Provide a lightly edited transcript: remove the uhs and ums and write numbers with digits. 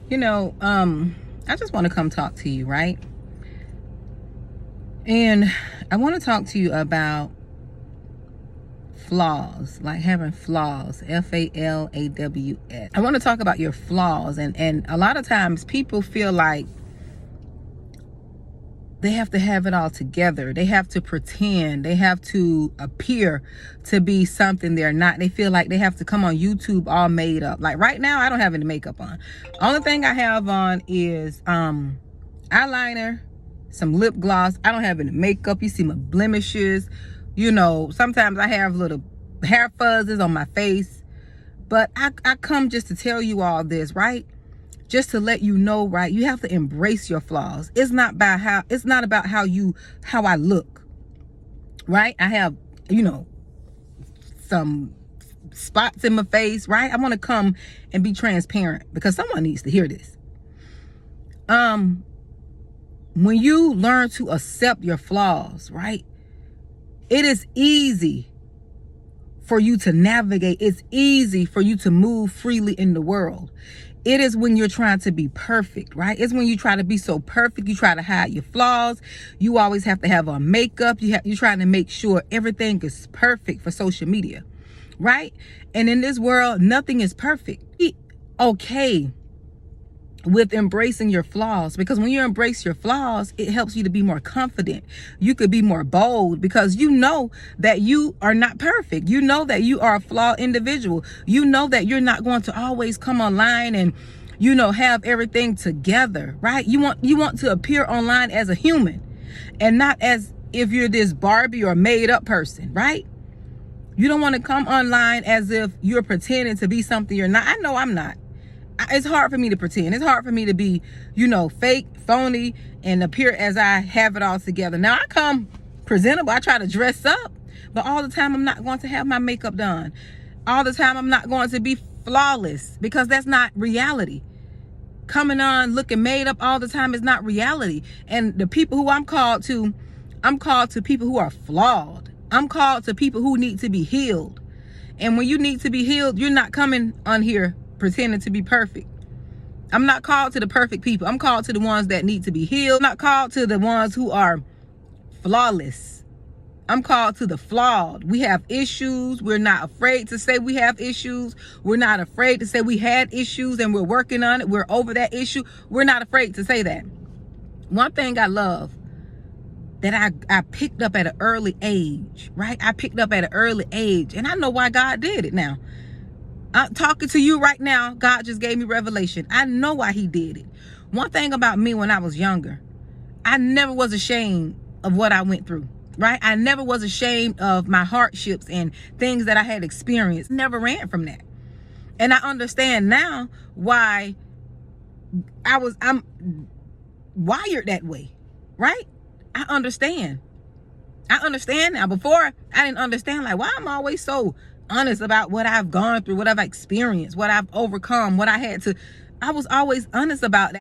I just want to come talk to you, right? And I want to talk to you about flaws, like having flaws, F-A-L-A-W-S. I want to talk about your flaws. And a lot of times people feel like they have to have it all together. They have to pretend. They have to appear to be something they're not. They feel like they have to come on YouTube all made up. Like right now, I don't have any makeup on. Only thing I have on is eyeliner, some lip gloss. I don't have any makeup. You see my blemishes. Sometimes I have little hair fuzzes on my face. But I come just to tell you all this, right? Just to let you know, right? You have to embrace your flaws. It's not about how I look, right? I have, some spots in my face, right? I want to come and be transparent because someone needs to hear this. When you learn to accept your flaws, right? It is easy for you to navigate. It's easy for you to move freely in the world. It is when you're trying to be perfect, right? It's when you try to be so perfect. You try to hide your flaws. You always have to have on makeup. You're trying to make sure everything is perfect for social media, right? And in this world, nothing is perfect. Be okay with embracing your flaws, because when you embrace your flaws, it helps you to be more confident. You could be more bold because you know that you are not perfect. You know that you are a flawed individual. You know that you're not going to always come online and have everything together, right? You want to appear online as a human and not as if you're this Barbie or made up person, right? You don't want to come online as if you're pretending to be something you're not. I know I'm not. It's hard for me to pretend. It's hard for me to be, fake, phony, and appear as I have it all together. Now, I come presentable. I try to dress up, but all the time I'm not going to have my makeup done. All the time I'm not going to be flawless, because that's not reality. Coming on looking made up all the time is not reality. And the people who I'm called to people who are flawed. I'm called to people who need to be healed. And when you need to be healed, you're not coming on here pretending to be perfect. I'm not called to the perfect people. I'm called to the ones that need to be healed. I'm not called to the ones who are flawless. I'm called to the flawed. We have issues. We're not afraid to say we have issues. We're not afraid to say we had issues and we're working on it. We're over that issue. We're not afraid to say that. One thing I love that I picked up at an early age, right? I picked up at an early age, and I know why God did it now. I'm talking to you right now. God just gave me revelation. I know why he did it. One thing about me when I was younger, I never was ashamed of what I went through, right? I never was ashamed of my hardships and things that I had experienced. Never ran from that. And I understand now why I'm wired that way, right? I understand now. Before, I didn't understand, like, why I'm always so honest about what I've gone through, what I've experienced, what I've overcome, what I had to. I was always honest about that.